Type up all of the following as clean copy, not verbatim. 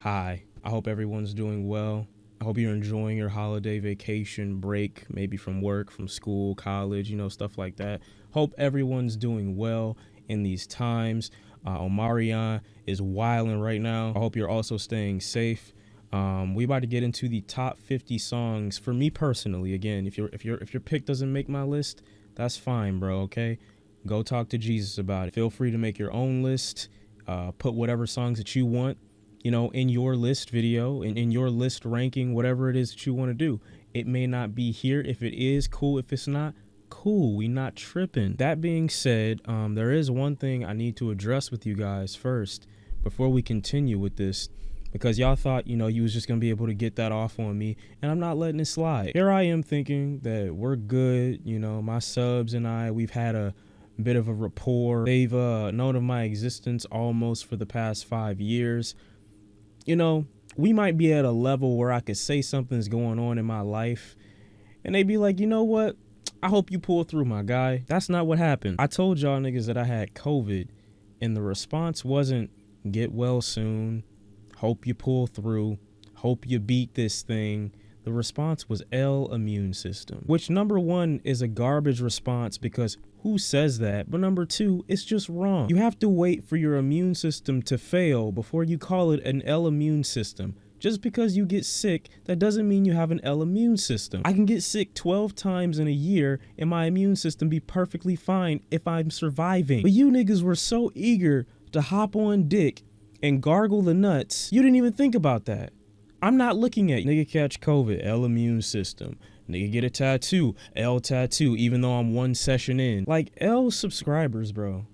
Hi, I hope everyone's doing well. I hope you're enjoying your holiday vacation break, maybe from work, from school, college, stuff like that. Hope everyone's doing well in these times. Omarion is wilding right now. I hope you're also staying safe. We about to get into the top 50 songs for me personally. Again, if your pick doesn't make my list, that's fine, bro. Okay, go talk to Jesus about it. Feel free to make your own list. Put whatever songs that you want, in your list video, in your list ranking, whatever it is that you want to do. It may not be here. If it is, cool. If it's not, cool. We not tripping. That being said, there is one thing I need to address with you guys first before we continue with this, because y'all thought, you was just going to be able to get that off on me, and I'm not letting it slide. Here I am thinking that we're good. My subs and I, we've had a bit of a rapport. They've known of my existence almost for the past 5 years. We might be at a level where I could say something's going on in my life, and they'd be like, you know what? I hope you pull through, my guy. That's not what happened. I told y'all niggas that I had COVID, and the response wasn't get well soon, hope you pull through, hope you beat this thing. The response was immune system, which number one is a garbage response, because who says that? But number two, it's just wrong. You have to wait for your immune system to fail before you call it an immune system. Just because you get sick, that doesn't mean you have an immune system. I can get sick 12 times in a year and my immune system be perfectly fine if I'm surviving. But you niggas were so eager to hop on dick and gargle the nuts, you didn't even think about that. I'm not looking at nigga catch COVID, immune system. Nigga get a tattoo, tattoo, even though I'm one session in. Like, subscribers, bro.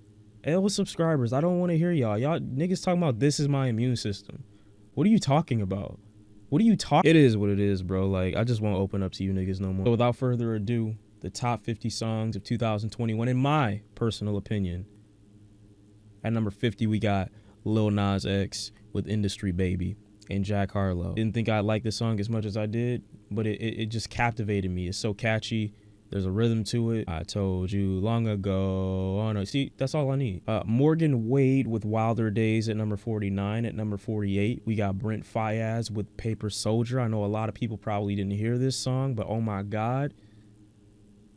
Subscribers. I don't want to hear y'all. Y'all niggas talking about this is my immune system. What are you talking about? It is what it is, bro. Like, I just won't open up to you niggas no more. So without further ado, the top 50 songs of 2021, in my personal opinion. At number 50, we got Lil Nas X with Industry Baby and Jack Harlow. Didn't think I'd like this song as much as I did, but it just captivated me. It's so catchy. There's a rhythm to it. I told you long ago. Oh no, see, that's all I need. Morgan Wade with Wilder Days at number 49. At number 48, we got Brent Faiyaz with Paper Soldier. I know a lot of people probably didn't hear this song, but oh my God,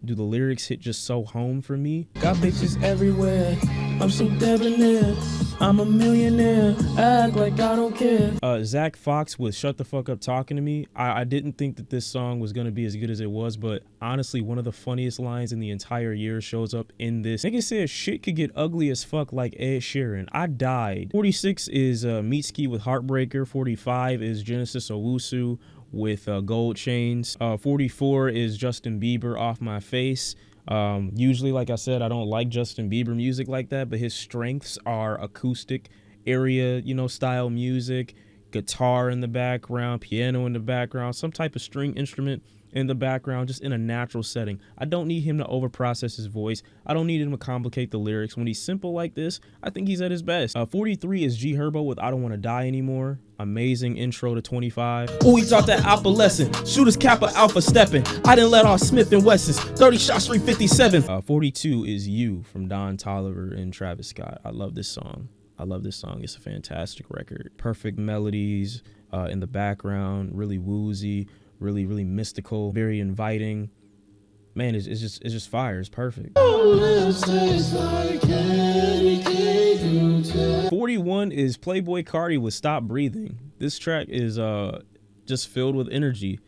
do the lyrics hit just so home for me? Got bitches everywhere. I'm so debonair. I'm a millionaire. I act like I don't care. Zach Fox with Shut the Fuck Up Talking to Me. I didn't think that this song was going to be as good as it was, but honestly, one of the funniest lines in the entire year shows up in this. Nigga said shit could get ugly as fuck like Ed Sheeran. I died. 46 is Meatski with Heartbreaker. 45 is Genesis Owusu with Gold Chains. 44 is Justin Bieber, Off My Face. Usually, like I said, I don't like Justin Bieber music like that, but his strengths are acoustic area, style music, guitar in the background, piano in the background, some type of string instrument in the background, just in a natural setting. I don't need him to overprocess his voice. I don't need him to complicate the lyrics. When he's simple like this, I think he's at his best. 43 is G Herbo with I Don't Want to Die Anymore. Amazing intro to 25. Ooh, he dropped that Alpha lesson. Shooters Kappa Alpha stepping. I didn't let off Smith and Wessons. 30 shots, 357. 42 is You from Don Toliver and Travis Scott. I love this song. It's a fantastic record. Perfect melodies in the background, really woozy, really mystical, very inviting. Man, it's just fire. It's perfect. 41 is Playboi Carti with Stop Breathing. This track is just filled with energy,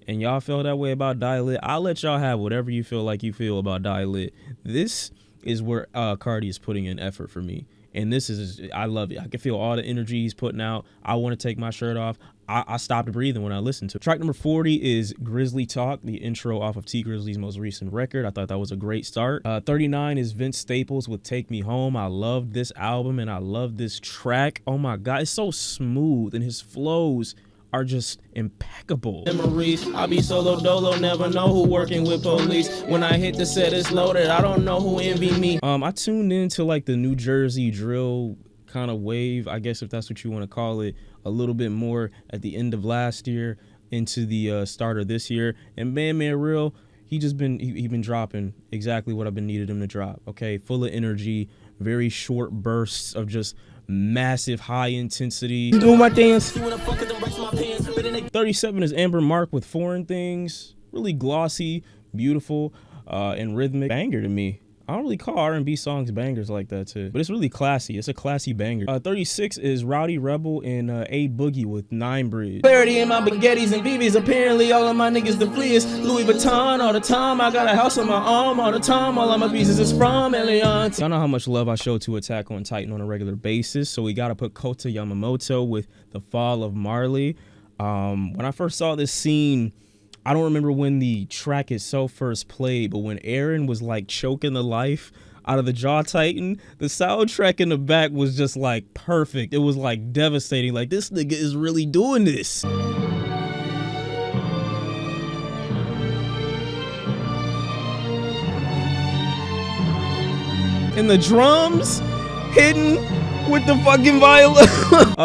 and y'all feel that way about Die Lit. I'll let y'all have whatever you feel like you feel about Die Lit. This is where Carti is putting in effort for me. And this is, I love it. I can feel all the energy he's putting out. I want to take my shirt off. I stopped breathing when I listened to it. Track number 40 is Grizzly Talk, the intro off of T Grizzly's most recent record. I thought that was a great start. 39 is Vince Staples with Take Me Home. I love this album and I love this track. Oh my God, it's so smooth and his flows are just impeccable. Memories, I be solo dolo, never know who working with police. When I hit the set, it's loaded. I don't know who envy me. I tuned into like the New Jersey drill kind of wave, I guess if that's what you want to call it, a little bit more at the end of last year into the start of this year. And man, real, he been dropping exactly what I've been needed him to drop. Okay, full of energy, very short bursts of just massive high intensity. Doing my dance. 37 is Amber Mark with Foreign Things. Really glossy, beautiful, and rhythmic. Banger to me. I don't really call R&B songs bangers like that too, but it's really classy. It's a classy banger. 36 is Rowdy Rebel and A Boogie with 9 Bridge. Clarity in my baguettes and BBs. Apparently all of my niggas the fleas. Louis Vuitton all the time. I got a house on my arm all the time. All of my pieces is from Eliant. Y'all know how much love I show to Attack on Titan on a regular basis, so we gotta put Kohta Yamamoto with The Fall of Marley. When I first saw this scene, I don't remember when the track itself first played, but when Aaron was like choking the life out of the Jaw Titan, the soundtrack in the back was just like perfect. It was like devastating. Like, this nigga is really doing this. And the drums hidden with the fucking violin.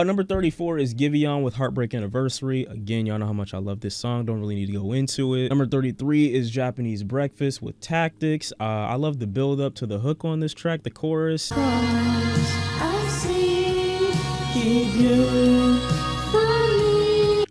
Number 34 is Giveon with Heartbreak Anniversary. Again, y'all know how much I love this song. Don't really need to go into it. Number 33 is Japanese Breakfast with Tactics. I love the build up to the hook on this track, the chorus.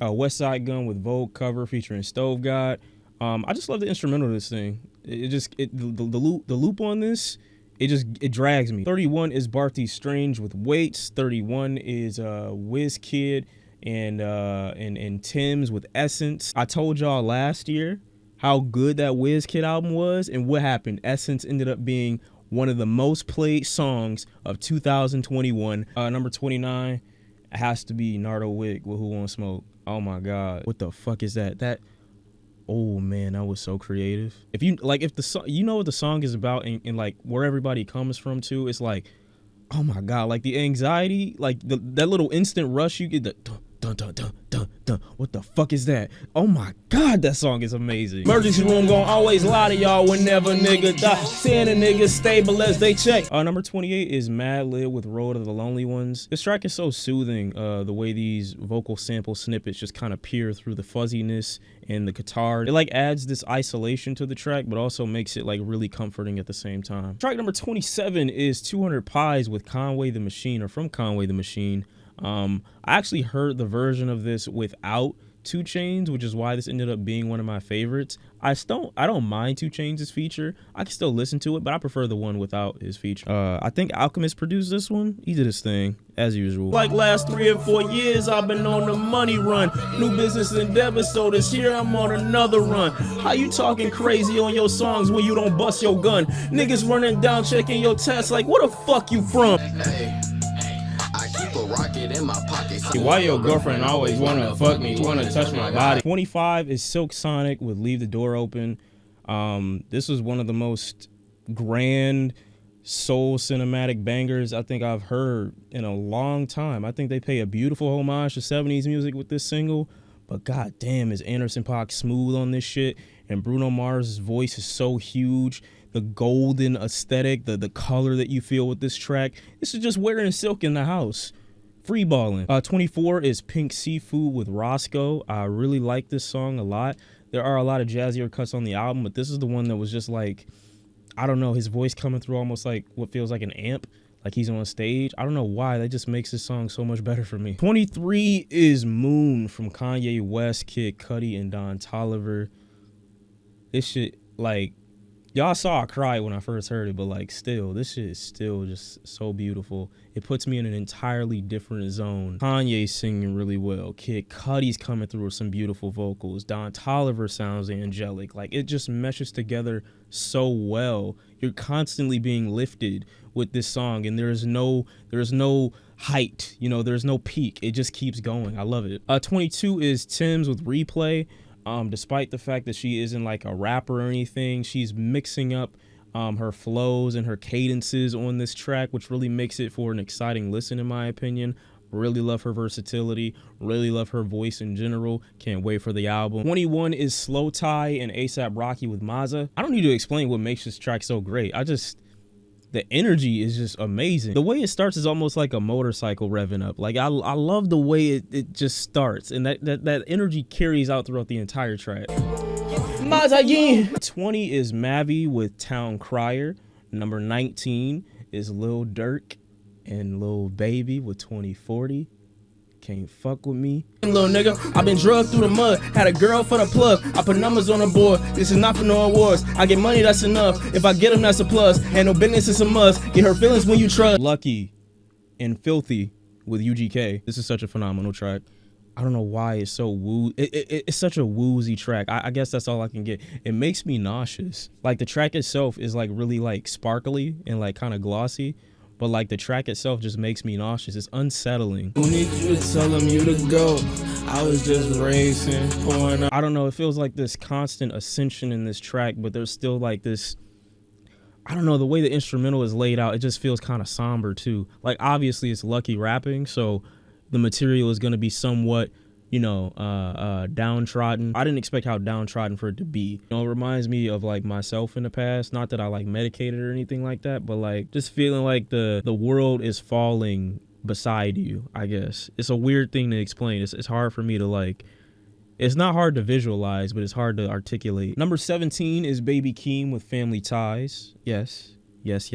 West Side Gun with Vogue cover featuring Stove God. I just love the instrumental of this thing. The loop on this, it drags me. 31 is Barty Strange with Weights. 31 is WizKid and Tim's with Essence. I told y'all last year how good that WizKid album was, and what happened? Essence ended up being one of the most played songs of 2021. Number 29 has to be Nardo Wick with Who Wants Smoke. Oh my God, what the fuck is that? Oh man, that was so creative. If the song, you know what the song is about, and like where everybody comes from too, it's like, oh my God, like the anxiety, like that little instant rush you get, the dun dun dun dun dun. What the fuck is that? Oh my God, that song is amazing. Emergency room gon' always lie to y'all whenever nigga die. Seeing a nigga stable as they check. Number 28 is Madlib with Road of the Lonely Ones. This track is so soothing. The way these vocal sample snippets just kind of peer through the fuzziness and the guitar. It like adds this isolation to the track, but also makes it like really comforting at the same time. Track number 27 is 200 Pies with Conway the Machine, or from Conway the Machine. I actually heard the version of this without 2 Chainz, which is why this ended up being one of my favorites. I don't mind 2 Chainz' feature. I can still listen to it, but I prefer the one without his feature. I think Alchemist produced this one. He did his thing, as usual. Like last 3 or 4 years, I've been on the money run. New business endeavors, so this year I'm on another run. How you talking crazy on your songs when you don't bust your gun? Niggas running down, checking your tests like, where the fuck you from? Rocket in my pocket. Why your girlfriend always wanna fuck me, wanna touch my body? 25 is Silk Sonic with Leave the Door Open. This was one of the most grand soul cinematic bangers I think I've heard in a long time. I think they pay a beautiful homage to 70s music with this single, but god damn is Anderson .Paak smooth on this shit, and Bruno Mars' voice is so huge. The golden aesthetic, the color that you feel with this track, this is just wearing silk in the house. Free balling. 24 is Pink Seafood with Roscoe. I really like this song a lot. There are a lot of jazzier cuts on the album, but this is the one that was just like, I don't know, his voice coming through almost like what feels like an amp, like he's on stage. I don't know why, that just makes this song so much better for me. 23 is Moon from Kanye West, Kid Cudi, and Don Toliver. This shit, like, y'all saw I cried when I first heard it, but like still, this shit is still just so beautiful. It puts me in an entirely different zone. Kanye's singing really well. Kid Cudi's coming through with some beautiful vocals. Don Toliver sounds angelic. Like, it just meshes together so well. You're constantly being lifted with this song, and there's no height, you know, there's no peak. It just keeps going. I love it. 22 is Tim's with Replay. Despite the fact that she isn't like a rapper or anything, she's mixing up her flows and her cadences on this track, which really makes it for an exciting listen in my opinion. Really love her versatility, really love her voice in general. Can't wait for the album. 21 is Slowthai and ASAP Rocky with MAZZA. I don't need to explain what makes this track so great. The energy is just amazing. The way it starts is almost like a motorcycle revving up. Like, I love the way it just starts, and that energy carries out throughout the entire track. MAZZA. 20 is Mavi with Town Crier. Number 19 is Lil Durk And Lil Baby with 2040. Can't fuck with me. Little nigga, I've been drugged through the mud. Had a girl for the plug. I put numbers on the board. This is not for no awards. I get money, that's enough. If I get them, that's a plus. And no business is a must. Get her feelings when you trust. Lucki and Filthy with UGK. This is such a phenomenal track. I don't know why it's so woo. It's such a woozy track. I guess that's all I can get. It makes me nauseous. Like the track itself is like really like sparkly and like kind of glossy. But like the track itself just makes me nauseous. It's unsettling. Who need you to tell him you to go? I was just racing, pouring up. I don't know. It feels like this constant ascension in this track, but there's still like this. I don't know. The way the instrumental is laid out, it just feels kind of somber too. Like obviously it's Lucki rapping, so the material is going to be somewhat, you know, downtrodden. I didn't expect how downtrodden for it to be. You know, it reminds me of like myself in the past. Not that I like medicated or anything like that, but like just feeling like the world is falling beside you, I guess. It's a weird thing to explain. It's hard for me to like, it's not hard to visualize, but it's hard to articulate. Number 17 is Baby Keem with Family Ties. Yes. Yes.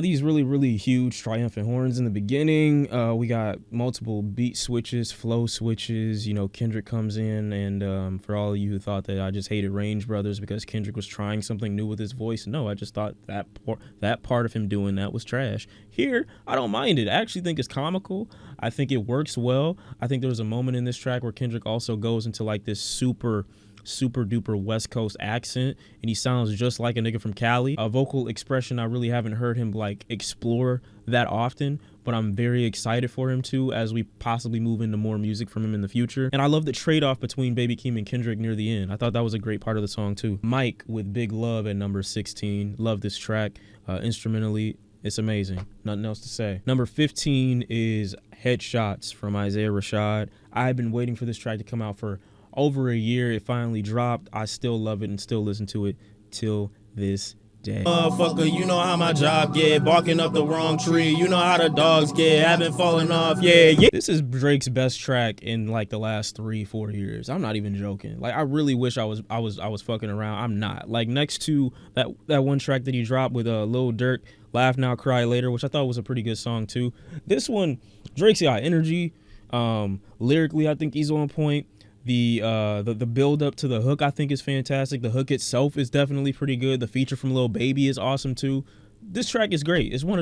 These really huge triumphant horns in the beginning. We got multiple beat switches, flow switches. You know, Kendrick comes in, and for all of you who thought that I just hated Range Brothers because Kendrick was trying something new with his voice, no, I just thought that part of him doing that was trash. Here, I don't mind it. I actually think it's comical. I think it works well. I think there was a moment in this track where Kendrick also goes into like this super duper West Coast accent, and he sounds just like a nigga from Cali. A vocal expression I really haven't heard him like explore that often, but I'm very excited for him too as we possibly move into more music from him in the future. And I love the trade-off between Baby Keem and Kendrick near the end. I thought that was a great part of the song too. Mike with Big Love at number 16. Love this track. Instrumentally, it's amazing. Nothing else to say. Number 15 is Headshots from Isaiah Rashad. I've been waiting for this track to come out for over a year. It finally dropped. I still love it and still listen to it till this day. Motherfucker, you know how my job get, barking up the wrong tree. You know how the dogs get, haven't fallen off. Yeah. This is Drake's best track in like the last 3-4 years. I'm not even joking. Like I really wish I was fucking around. I'm not. Like next to that one track that he dropped with Lil Durk, Laugh Now Cry Later, which I thought was a pretty good song too. This one, Drake's got energy. Lyrically, I think he's on point. The build up to the hook I think is fantastic. The hook itself is definitely pretty good. The feature from Lil Baby is awesome too. This track is great. It's one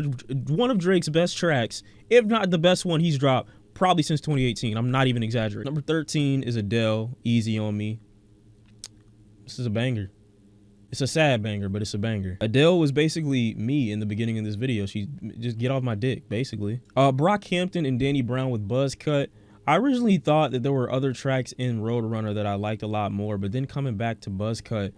of Drake's best tracks, if not the best one he's dropped probably since 2018. I'm not even exaggerating. Number 13 is Adele, Easy on Me. This is a banger. It's a sad banger, but it's a banger. Adele was basically me in the beginning of this video. She just get off my dick, basically. Brockhampton and Danny Brown with Buzz Cut. I originally thought that there were other tracks in Roadrunner that I liked a lot more, but then coming back to Buzzcut,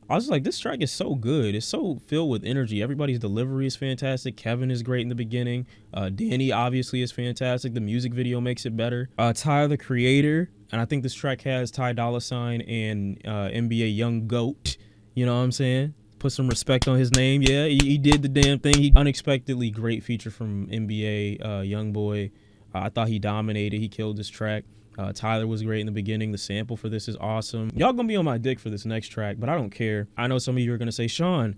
I was like, this track is so good. It's so filled with energy. Everybody's delivery is fantastic. Kevin is great in the beginning. Danny obviously is fantastic. The music video makes it better. Ty the Creator, and I think this track has Ty Dolla $ign and NBA Young Goat. You know what I'm saying? Put some respect on his name. Yeah, he did the damn thing. He unexpectedly great feature from NBA Youngboy. I thought he dominated. He killed this track. Tyler was great in the beginning. The sample for this is awesome. Y'all gonna be on my dick for this next track, but I don't care. I know some of you are gonna say, Shawn,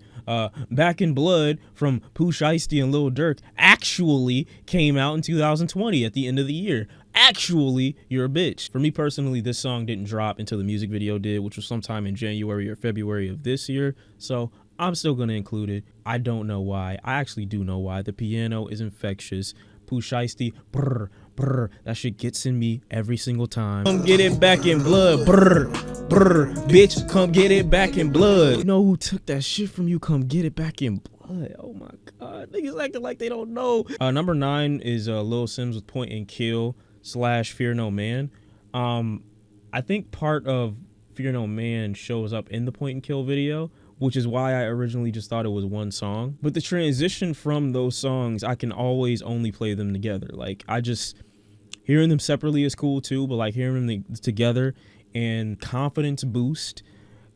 Back in Blood from Pooh Shiesty and Lil Durk actually came out in 2020 at the end of the year. Actually, you're a bitch. For me personally, this song didn't drop until the music video did, which was sometime in January or February of this year. So I'm still gonna include it. I don't know why. I actually do know why. The piano is infectious. Pooh Shiesty, brr, brr, that shit gets in me every single time. Come get it back in blood, brr, brr, bitch, come get it back in blood. You know who took that shit from you? Come get it back in blood. Oh my God, niggas acting like they don't know. Number 9 is Lil Sims with Point and Kill / Fear No Man. I think part of Fear No Man shows up in the Point and Kill video, which is why I originally just thought it was one song. But the transition from those songs, I can always only play them together. Like, hearing them separately is cool too, but like hearing them together and confidence boost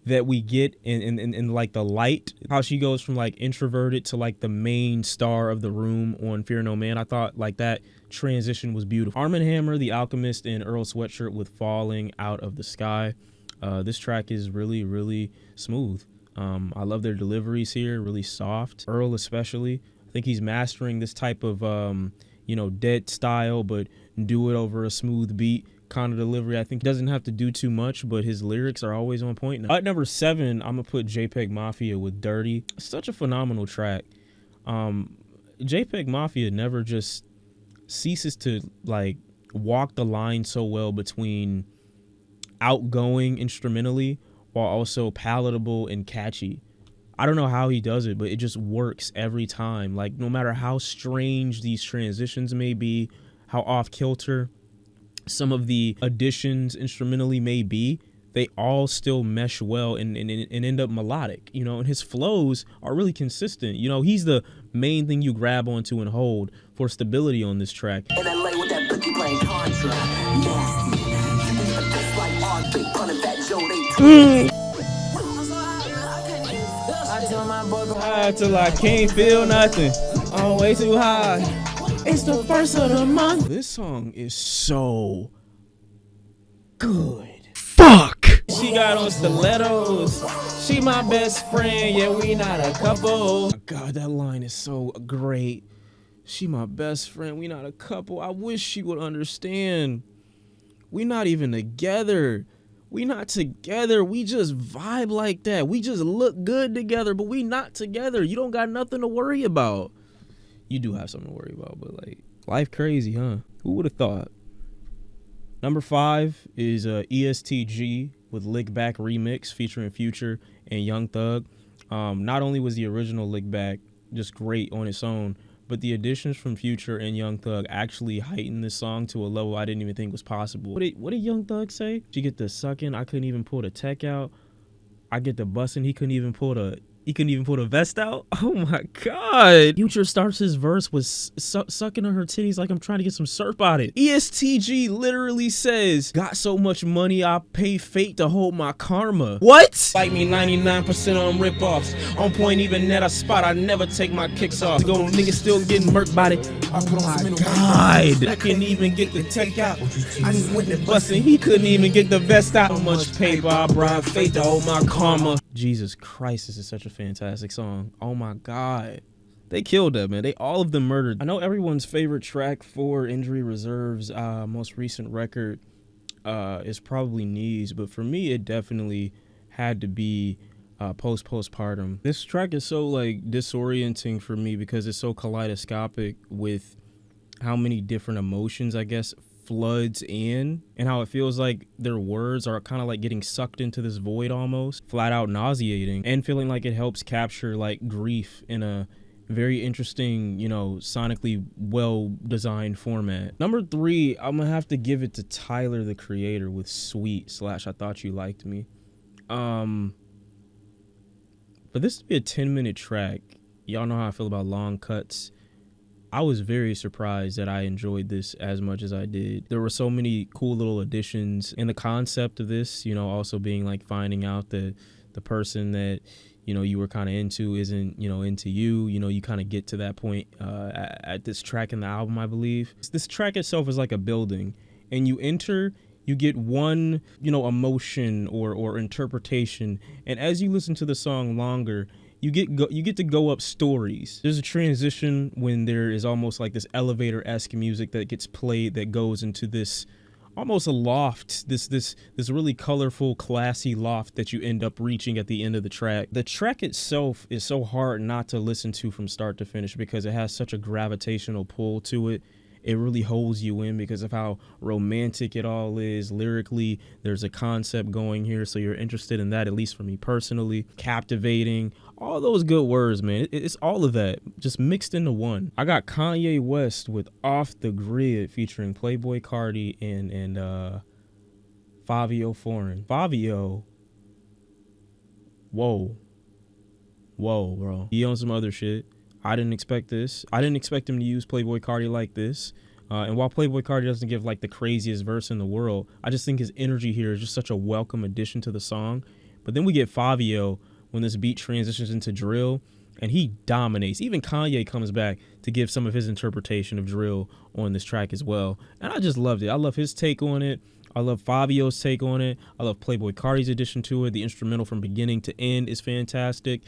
that we get in like the light, how she goes from like introverted to like the main star of the room on Fear No Man. I thought like that transition was beautiful. Arm & Hammer, The Alchemist, and Earl Sweatshirt with Falling Out of the Sky. This track is really smooth. I love their deliveries here, really soft. Earl especially. I think he's mastering this type of, dead style, but do it over a smooth beat kind of delivery. I think he doesn't have to do too much, but his lyrics are always on point. Now, at number 7, I'm going to put JPEGMAFIA with Dirty. It's such a phenomenal track. JPEGMAFIA never just ceases to, like, walk the line so well between outgoing instrumentally while also palatable and catchy. I don't know how he does it, but it just works every time. Like, no matter how strange these transitions may be, how off kilter some of the additions instrumentally may be, they all still mesh well and end up melodic, and his flows are really consistent. He's the main thing you grab onto and hold for stability on this track. And I lay with that Lucki playing Contra. Nasty. Just like Heartbreak, running that Joe, High till I can't feel nothing. I'm way too high. It's the first of the month. This song is so good. Fuck. She got on stilettos. She my best friend. Yeah, we not a couple. Oh God, that line is so great. She my best friend. We not a couple. I wish she would understand. We not even together. We not together. We just vibe like that. We just look good together, but we not together. You don't got nothing to worry about. You do have something to worry about, but like, life crazy, huh? Who would have thought? Number 5 is ESTG with Lick Back remix featuring Future and Young Thug. Not only was the original Lick Back just great on its own, but the additions from Future and Young Thug actually heightened this song to a level I didn't even think was possible. What did Young Thug say? She get the sucking, I couldn't even pull the tech out. I get the busting, he couldn't even pull the vest out. Oh my God. Future starts his verse with sucking on her titties like I'm trying to get some surf out it. ESTG literally says, got so much money I pay fate to hold my karma. What? Like me 99% on rip-offs. On point even at a spot, I never take my kicks off. Go niggas still getting murked by it. I put on some God. I couldn't even get the tech out. I just went to busting. He couldn't even get the vest out. How much paper I brought fate to hold my karma. Jesus Christ, this is such a fantastic song. Oh my God. They killed that, man. They all of them murdered. I know everyone's favorite track for Injury Reserve's most recent record is probably Knees, but for me, it definitely had to be Postpartum. This track is so like disorienting for me because it's so kaleidoscopic with how many different emotions, I guess, floods in, and how it feels like their words are kind of like getting sucked into this void almost, flat out nauseating, and feeling like it helps capture like grief in a very interesting, sonically well-designed format. Number 3, I'm gonna have to give it to Tyler, the Creator, with Sweet / I Thought You Liked Me. For this to be a 10-minute track, y'all know how I feel about long cuts. I was very surprised that I enjoyed this as much as I did. There were so many cool little additions, and the concept of this, also being like finding out that the person that, you were kind of into isn't, into you. You kind of get to that point at this track in the album, I believe. This track itself is like a building, and you enter, you get one, emotion or interpretation, and as you listen to the song longer, you get to go up stories. There's a transition when there is almost like this elevator-esque music that gets played that goes into this almost a loft, this really colorful, classy loft that you end up reaching at the end of the track. The track itself is so hard not to listen to from start to finish because it has such a gravitational pull to it. It really holds you in because of how romantic it all is. Lyrically, there's a concept going here, so you're interested in that, at least for me personally. Captivating, all those good words, man. It's all of that just mixed into one. I got Kanye West with Off the Grid featuring Playboi Carti and Fivio Foreign. Fivio, whoa, bro. He on some other shit. I didn't expect this. I didn't expect him to use Playboi Carti like this. And while Playboi Carti doesn't give like the craziest verse in the world, I just think his energy here is just such a welcome addition to the song. But then we get Fivio when this beat transitions into drill, and he dominates. Even Kanye comes back to give some of his interpretation of drill on this track as well. And I just loved it. I love his take on it. I love Fabio's take on it. I love Playboi Carti's addition to it. The instrumental from beginning to end is fantastic.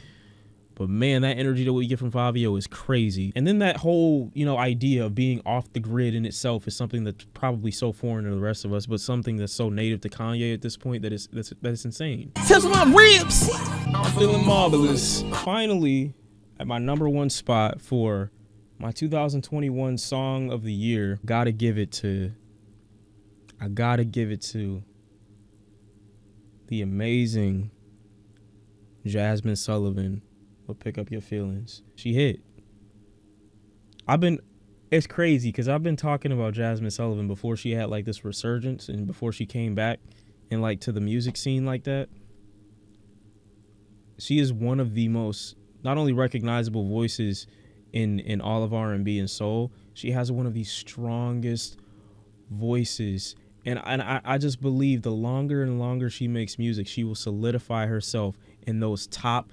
But man, that energy that we get from Fabio is crazy. And then that whole, you know, idea of being off the grid in itself is something that's probably so foreign to the rest of us, but something that's so native to Kanye at this point that that's insane. Tell my ribs. I'm feeling marvelous. Finally, at my #1 spot for my 2021 song of the year, I gotta give it to the amazing Jazmine Sullivan with Pick Up Your Feelings. She hit. It's crazy because I've been talking about Jazmine Sullivan before she had like this resurgence and before she came back and like to the music scene like that. She is one of the most not only recognizable voices in all of R&B and soul, she has one of the strongest voices. And I just believe the longer and longer she makes music, she will solidify herself in those top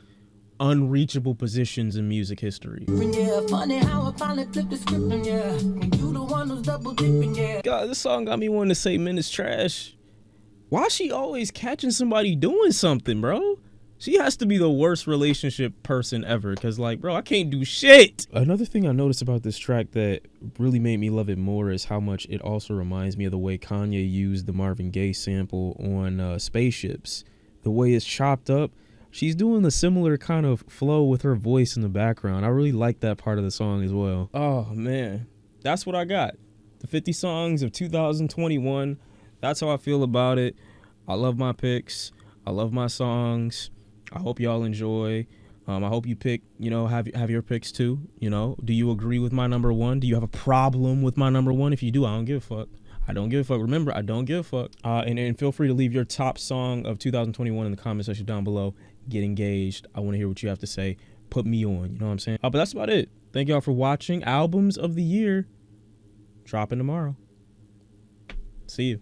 unreachable positions in music history. Yeah, funny how I finally flipped the script, yeah. You the one who's double dipping, yeah. God, this song got me wanting to say men is trash. Why is she always catching somebody doing something, bro? She has to be the worst relationship person ever, because, like, bro, I can't do shit. Another thing I noticed about this track that really made me love it more is how much it also reminds me of the way Kanye used the Marvin Gaye sample on Spaceships. The way it's chopped up, she's doing a similar kind of flow with her voice in the background. I really like that part of the song as well. Oh, man. That's what I got. The 50 songs of 2021. That's how I feel about it. I love my picks. I love my songs. I hope y'all enjoy. I hope you pick, you know, have your picks too. You know, do you agree with my #1? Do you have a problem with my #1? If you do, I don't give a fuck. I don't give a fuck. Remember, I don't give a fuck. And feel free to leave your top song of 2021 in the comment section down below. Get engaged. I want to hear what you have to say. Put me on. You know what I'm saying? But that's about it. Thank y'all for watching. Albums of the year dropping tomorrow. See you.